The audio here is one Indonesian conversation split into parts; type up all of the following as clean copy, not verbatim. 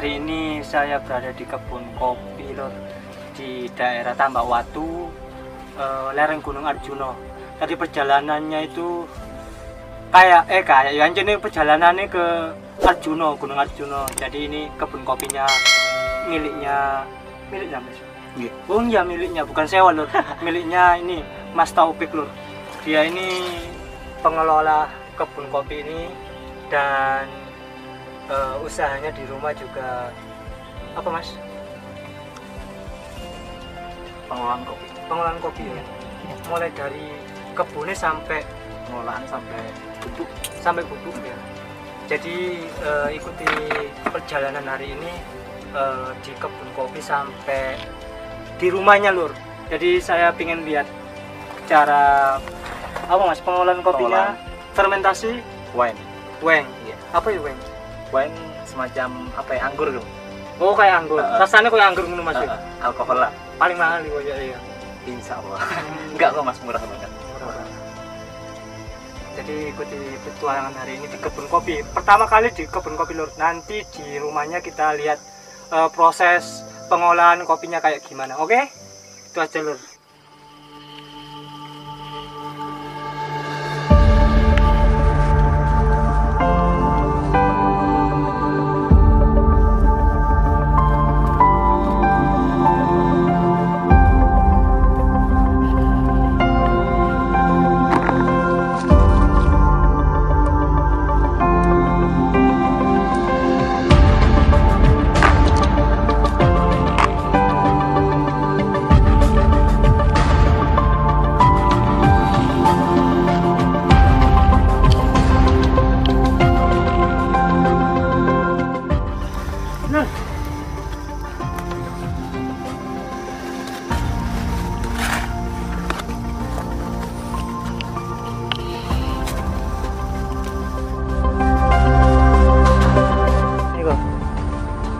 Hari ini saya berada di kebun kopi lor, di daerah Tambak Watu, lereng Gunung Arjuna. Tadi perjalanannya itu kayak ya ini perjalanannya ke Arjuna, Gunung Arjuna. Jadi ini kebun kopinya miliknya Mas. Iya. Oh iya, miliknya, bukan sewa lor. Miliknya ini Mas Taufik lor. Dia ini pengelola kebun kopi ini dan usahanya di rumah juga apa Mas? Pengolahan kopi ya. Mulai dari kebunnya sampai Pengolahan sampai bubuk ya. Jadi ikuti perjalanan hari ini di kebun kopi sampai di rumahnya lur. Jadi saya ingin lihat cara apa Mas pengolahan kopinya, fermentasi wine. Iya. Apa ya weng? Wine semacam apa ya, anggur loh. Oh kayak anggur. Rasanya kayak anggur ngono Mas. Alkohol lah. Paling mahal ya. Insya Allah. Enggak kok Mas, murah banget. Jadi ikuti petualangan hari ini di kebun kopi. Pertama kali di kebun kopi lur. Nanti di rumahnya kita lihat proses pengolahan kopinya kayak gimana. Oke? Itu aja lur.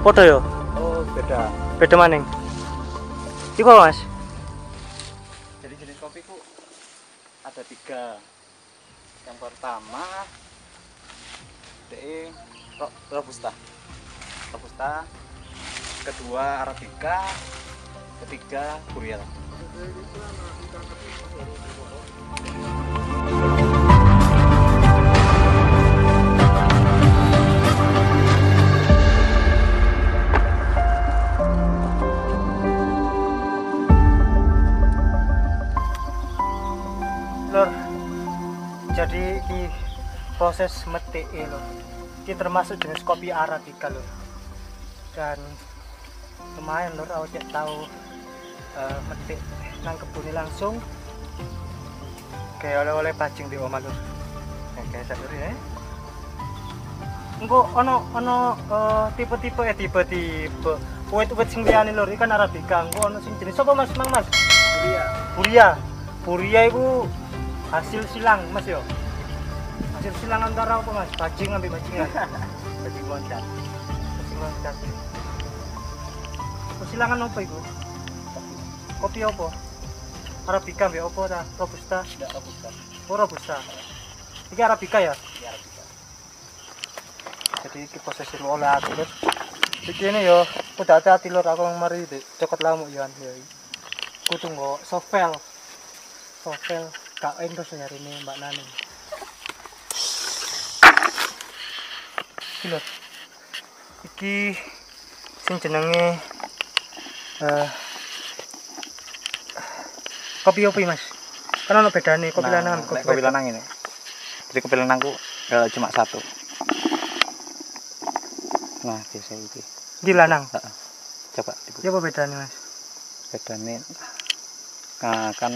Foto yo. Oh, beda. Beda maning. Iku Mas. Jadi jenis kopi ku ada 3. Yang pertama DE Robusta. Kedua Arabica. Ketiga Burial. Lur, jadi di proses metik lur, ini termasuk jenis kopi Arabica lur. Dan lumayan lur, aku cek tahu metik nang kebun langsung kayak oleh-oleh pacing di omah lur. Kayak lur ya. Engko ono tipe-tipe wit sing liyane lur, ikan Arabica. Engko ono sing jenis apa Mas? Mang Mas? Buria itu hasil silang Mas yo. Hasil silang antara apa Mas? Bajing ambil bajingan. Bajing loncat. Silangan apa itu? Kopi apa? Arabica ambil apa ta? Robusta? Tidak Robusta. Oh Robusta. Ini Arabica ya? Iya Arabica. Jadi ini posisi lu oleh aku lur. Iki ini yo, udah hati-hati lur, aku mari cokot lamuk ya. Aku tunggu sovel gak endos hari ini Mbak Nani. Iki lur. Iki sing jenenge kopi apa Mas? Kan ono bedane kopi lanang kopi lanang ini. Jadi kopi lanangku cuma 1. Nah, biasa iki. Iki lanang. Coba dibuka. Ya apa bedane Mas? Bedane kan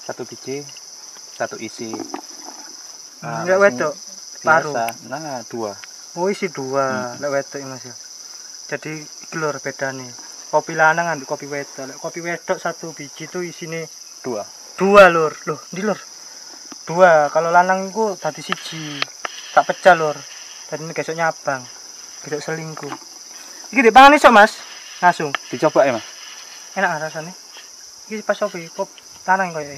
1 biji 1 isi. Enggak wedok paruh. Nah, 2. Oh isi 2. Lek wedok Mas ya. Jadi iki lur bedane. Kopi lanang ambek kopi wedok. Lek kopi wedok 1 biji itu isine 2. 2 lur. Loh, ndi lur? 2. Kalau lanang iku dadi 1. Tak pecah lur. Dadi besok nyabang. Besok selingkuh. Iki dipangan iso Mas? Langsung Dicoba ya Mas? enak rasanya. Iki pas kopi kop lanang koyo.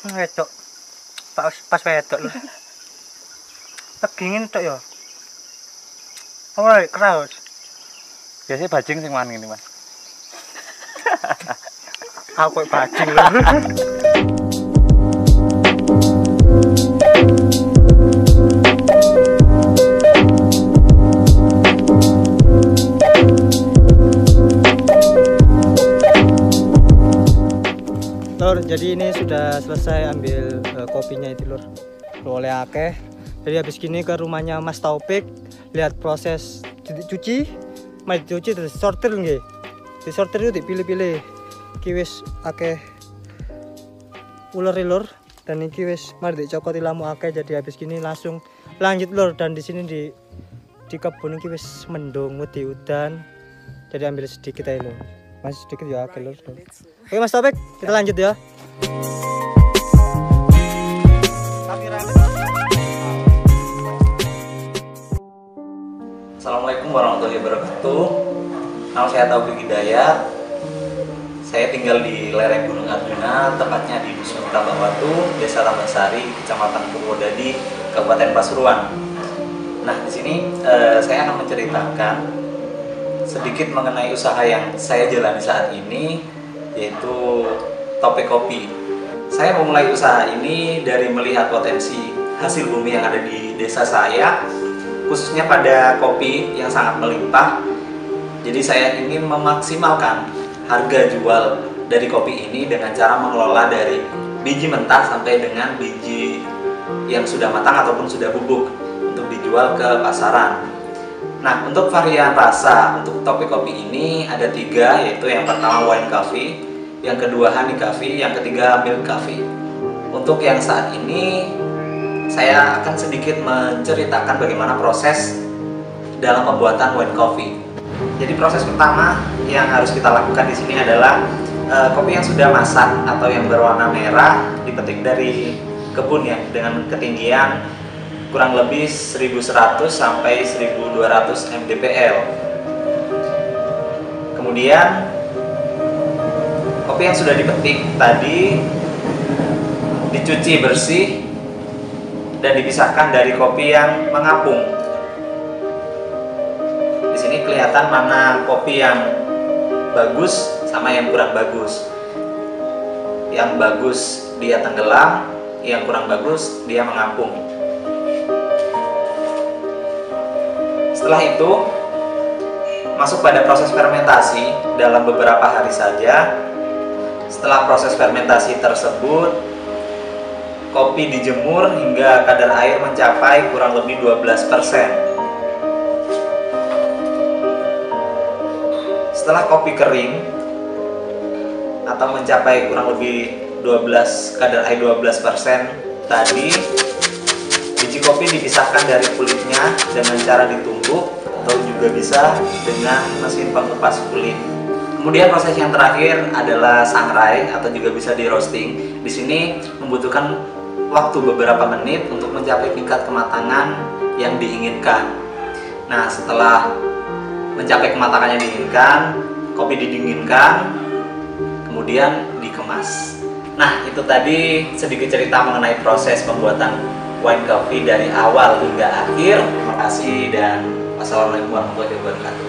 Wedok. Pas wedok lur. Tegingin tok ya. Oi, kraus. Biasanya bajing sing mangan ini, Mas. Aku bajing lho. Lur, jadi ini sudah selesai ambil kopinya itu lur. Oleh akeh. Jadi habis gini ke rumahnya Mas Taufik, lihat proses dicuci, mari dicuci terus sortir nggih. Disortir itu dipilih-pilih. Iki wis akeh uler lur dan iki wis mari dicokoti lamu akeh, jadi habis gini langsung lanjut lur. Dan di sini di kebun iki wis mendung wedi udan. Jadi ambil sedikit aja lur. Masih sedikit ya akeh lur. Oke Mas Taufik, kita lanjut ya. Assalamualaikum warahmatullahi wabarakatuh. Nama saya Taufik Hidayat. Saya tinggal di lereng Gunung Arjuna, tepatnya di Dusun Tambak Watu, Desa Tambasari, Kecamatan Purwodadi, Kabupaten Pasuruan. Nah, di sini saya akan menceritakan sedikit mengenai usaha yang saya jalani saat ini, yaitu Topik Kopi. Saya memulai usaha ini dari melihat potensi hasil bumi yang ada di desa saya, khususnya pada kopi yang sangat melimpah. Jadi saya ingin memaksimalkan harga jual dari kopi ini dengan cara mengelola dari biji mentah sampai dengan biji yang sudah matang ataupun sudah bubuk untuk dijual ke pasaran. Nah, untuk varian rasa untuk Topik Kopi ini ada 3, yaitu yang pertama wine coffee, yang kedua honey coffee, yang ketiga milk coffee. Untuk yang saat ini saya akan sedikit menceritakan bagaimana proses dalam pembuatan wine coffee. Jadi proses pertama yang harus kita lakukan di sini adalah kopi yang sudah masak atau yang berwarna merah dipetik dari kebun ya, dengan ketinggian kurang lebih 1100 sampai 1200 mdpl. Kemudian kopi yang sudah dipetik tadi dicuci bersih dan dipisahkan dari kopi yang mengapung. Di sini kelihatan mana kopi yang bagus sama yang kurang bagus. Yang bagus dia tenggelam, yang kurang bagus dia mengapung. Setelah itu masuk pada proses fermentasi dalam beberapa hari saja. Setelah proses fermentasi tersebut, kopi dijemur hingga kadar air mencapai kurang lebih 12%. Setelah kopi kering atau mencapai kurang lebih kadar air 12% tadi, biji kopi dipisahkan dari kulitnya dengan cara ditumbuk atau juga bisa dengan mesin pengepas kulit. Kemudian proses yang terakhir adalah sangrai atau juga bisa di roasting. Di sini membutuhkan waktu beberapa menit untuk mencapai tingkat kematangan yang diinginkan. Nah, setelah mencapai kematangan yang diinginkan, kopi didinginkan, kemudian dikemas. Nah, itu tadi sedikit cerita mengenai proses pembuatan wine coffee dari awal hingga akhir. Terima kasih dan wassalamualaikum warahmatullahi wabarakatuh.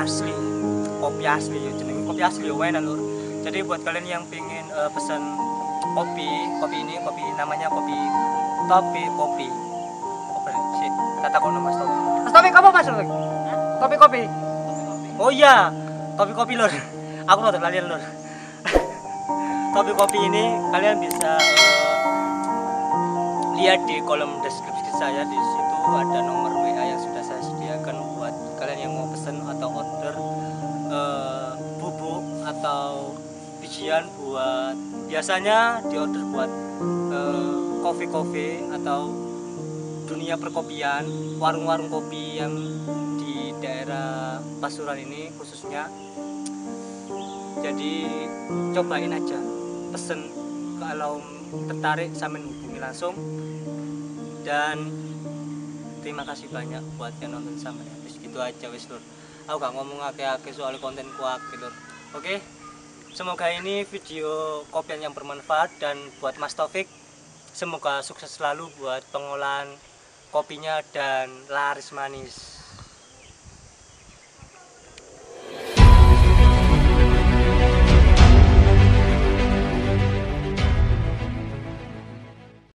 Asli, kopi asli ya, jenenge kopi asli ya enak lur. Jadi buat kalian yang pengen pesan kopi ini namanya kopi Topik Kopi. Apa sih? Kata kok Mas Topik. Mas Topik apa Mas Topik? Topik Kopi. Oh iya, Topik Kopi lur. Aku rada lalian lur. Topik Kopi ini kalian bisa lihat di kolom deskripsi saya. Di situ ada nomor WA yang sudah saya sediakan buat kalian yang mau pesan atau order bubuk atau bijian buat biasanya di order buat kopi atau dunia perkopian, warung-warung kopi yang di daerah Pasuruan ini khususnya. Jadi cobain aja, pesen, kalau tertarik sampai hubungi langsung. Dan terima kasih banyak buat yang nonton sampai habis. Gitu aja wis lur. Aku gak ngomong akeh-akeh soal konten kuak gitu. Oke. Semoga ini video kopian yang bermanfaat, dan buat Mas Taufik semoga sukses selalu buat pengolahan kopinya dan laris manis.